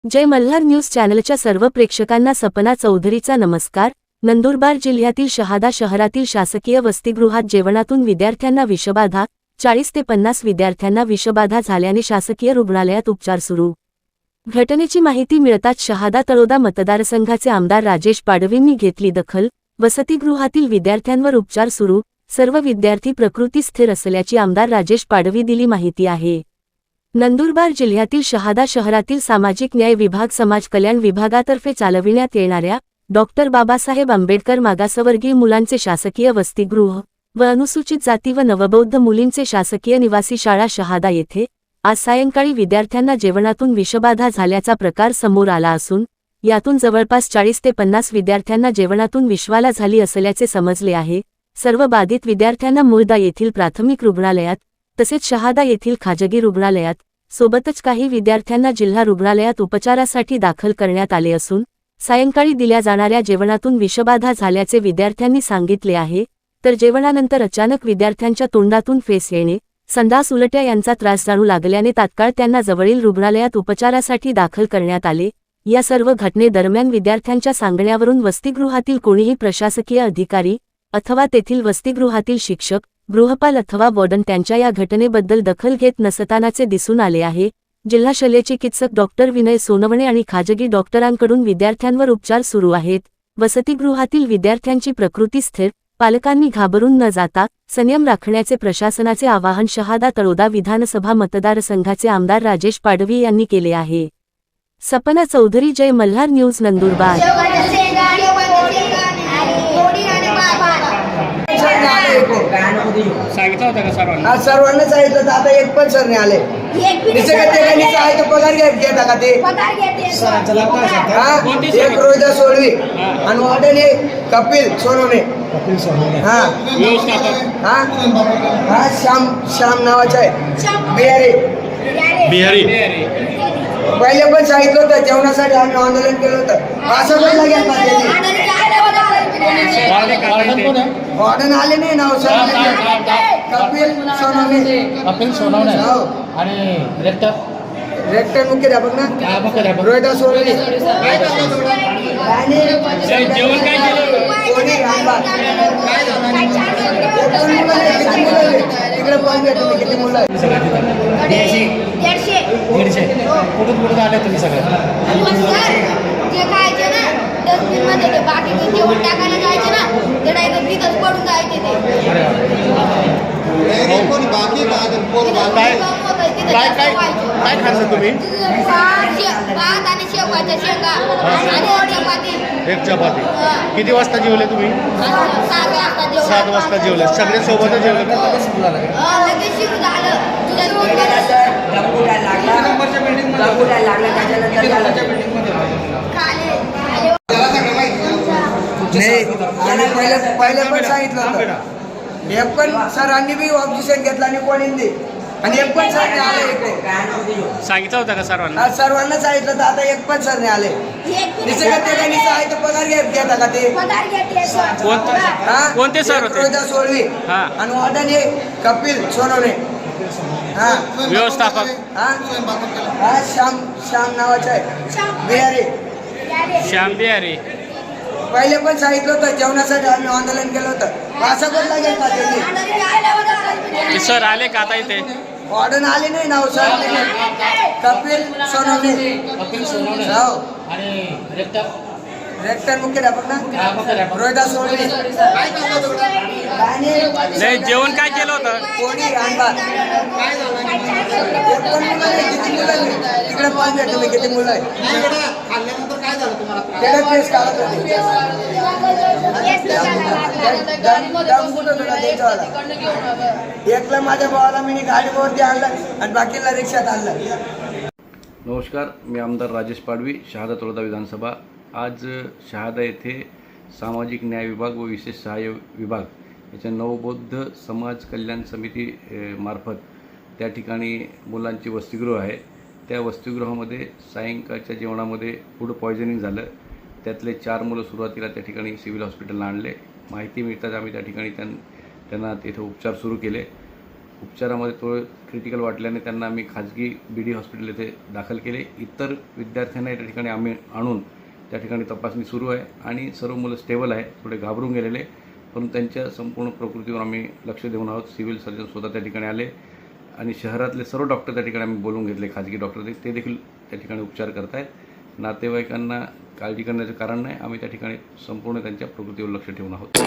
जय Malhar news चॅनलच्या सर्व प्रेक्षकांना सपना चौधरीचा नमस्कार। नंदुरबार जिल्ह्यातील शहादा शहरातील शासकीय वसतिगृहात जेवणातून विद्यार्थ्यांना विषबाधा, 40 ते 50 विद्यार्थ्यांना विषबाधा झाल्याने शासकीय रुग्णालयात उपचार सुरू। घटनेची माहिती मिळताच शहादा तळोदा मतदारसंघाचे आमदार राजेश पाडवींनी घेतली दखल। वसतिगृहातील विद्यार्थ्यांवर उपचार सुरू, सर्व विद्यार्थी प्रकृती स्थिर असल्याची आमदार राजेश पाडवी दिली माहिती आहे। नंदुरबार जिल्ह्यातील शहादा शहरातील सामाजिक न्याय विभाग समाज कल्याण विभागातर्फे चालविण्यात येणाऱ्या डॉक्टर बाबासाहेब आंबेडकर मागासवर्गीय मुलांचे शासकीय वसतिगृह व अनुसूचित जाती व नवबौद्ध मुलींचे शासकीय निवासी शाळा शहादा येथे आज सायंकाळी विद्यार्थ्यांना जेवणातून विषबाधा झाल्याचा प्रकार समोर आला असून यातून जवळपास 40 ते 50 विद्यार्थ्यांना जेवणातून विषबाधा झाली असल्याचे समजले आहे। सर्व बाधित विद्यार्थ्यांना मुळदा येथील प्राथमिक रुग्णालयात तसेच शहादा येथील खाजगी रुग्णालयात सोबतच काही विद्यार्थ्यांना जिल्हा रुग्णालयात उपचारासाठी दाखल करण्यात आले असून सायंकाळी दिल्या जाणाऱ्या जेवणातून विषबाधा झाल्याचे विद्यार्थ्यांनी सांगितले आहे। तर जेवणानंतर अचानक विद्यार्थ्यांच्या तोंडातून फेस येणे, संडास उलट्या यांचा त्रास जाणू लागल्याने तात्काळ त्यांना जवळील रुग्णालयात उपचारासाठी दाखल करण्यात आले। या सर्व घटनेदरम्यान विद्यार्थ्यांच्या सांगण्यावरून वसतिगृहातील कोणीही प्रशासकीय अधिकारी अथवा तेथील वसतिगृहातील शिक्षक, गृहपाल अथवा वॉर्डन त्यांच्या या घटनेबद्दल दखल घेत नसतानाचे दिसून आले आहे। जिल्हा शल्यचिकित्सक डॉक्टर विनय सोनवणे आणि खाजगी डॉक्टरांकडून विद्यार्थ्यांवर उपचार सुरू आहेत। वसतिगृहातील विद्यार्थ्यांची प्रकृती स्थिर, पालकांनी घाबरून न जाता संयम राखण्याचे प्रशासनाचे आवाहन शहादा तळोदा विधानसभा मतदारसंघाचे आमदार राजेश पाडवी यांनी केले आहे। सपना चौधरी, जय मल्हार न्यूज, नंदुरबार। सांगितलं होतं का सर्वांना? आज सर्वांना सांगितलं तर आता एक पण सर नाही आले। पगार घेता का ते? एक रोहिदास सोडवी आणि वॉर्डन कपिल सोनवणे। हा श्याम नावाचा आहे, बिहारी। पहिले पण सांगितलं होतं जेवणासाठी आम्ही आंदोलन केलं होतं, असं पण लागेल वॉर्डन आले नाही नाव सर। कपिल सोनवणे आणि रेक्टर मुख्याध्यापक ना रोहिदास सोडवी। जेवण काय केलं? तिकडे पाहिजे तुम्ही किती मुलं आहेत? 150 कुठून आले तुम्ही सगळे? जे खायचे ना डस्टबिन मध्ये, बाकी जेवण टाकायला जायचे ना ते डायरेक्ट तिथंच पडून जायचे ते। काय खायचं तुम्ही? भात आणि शेवगाच्या शेंगा आणि चपाती। एक चपाती। किती वाजता जेवले तुम्ही? 7 वाजता जेवले। सगळे सोबतच जेवले का? लगेच सुरू झालं। पहिले पण सांगितलं होतं, एक पण सरांनी बी ऑब्जेक्शन घेतलं आणि कोणी दे आणि एक पण सर नाही आले इकडे। सांगितलं होतं का सर्वांना? सर्वांना सांगितलं तर आता एक पण सर नाही आले। पगार घेता का ते? कोणते सर होते? रोहिदास सोडवी आणि वॉर्डन कपिल सोनवणे। व्यवस्थापक श्याम नावाचा आहे, बिहारी। श्याम बिहारी। पहिले पण सांगितलं होतं जेवणासाठी आम्ही आंदोलन केलं होतं, असं पण लागेल का त्यांनी? सर आले का आता इथे? वॉर्डन आले नाही नाव सर। कपिल सोनवणे आणि रेक्टर मुख्याध्यापक ना रोहिदास सोडवी। नाही, जेवण काय केलं होतं? कोणी आणला तिकडे पाहिजे तुम्ही किती मुलं आहेत? एकला माझ्या भावाला मी गाडीवरती आणलं आणि बाकीला रिक्षात आणलं। नमस्कार, मी आमदार राजेश पाडवी, शहादा तळोदा विधानसभा। आज शहादा येथे सामाजिक न्याय विभाग व विशेष सहाय्य विभाग याच्या नवबौद्ध समाज कल्याण समिती मार्फत त्या ठिकाणी मुलांची वसतिगृह आहे। त्या वसतिगृहामध्ये सायंकाळच्या जेवणामध्ये फूड पॉयझनिंग झालं। त्यातले 4 मुलं सुरुवातीला त्या ठिकाणी सिव्हिल हॉस्पिटलला आणले। माहिती मिळताच आम्ही त्या ठिकाणी त्यांना तिथे उपचार सुरू केले। उपचारामध्ये थोडं क्रिटिकल वाटल्याने त्यांना आम्ही खाजगी BD हॉस्पिटल येथे दाखल केले. इतर विद्यार्थ्यांना त्या ठिकाणी आम्ही आणून त्या ठिकाणी तपासणी सुरू आहे आणि सर्व मुलं स्टेबल आहे. थोडे घाबरून गेलेले, परंतु त्यांच्या संपूर्ण प्रकृतीवर आम्ही लक्ष देऊन आहोत. सिव्हिल सर्जन स्वतः त्या ठिकाणी आले आणि शहरातले सर्व डॉक्टर त्या ठिकाणी आम्ही बोलवून घेतले. खाजगी डॉक्टर ते देखील त्या ठिकाणी उपचार करत आहेत. नातेवाईकांना काळजी करण्याचं कारण नाही. आम्ही त्या ठिकाणी संपूर्ण त्यांच्या प्रकृतीवर लक्ष ठेवून आहोत.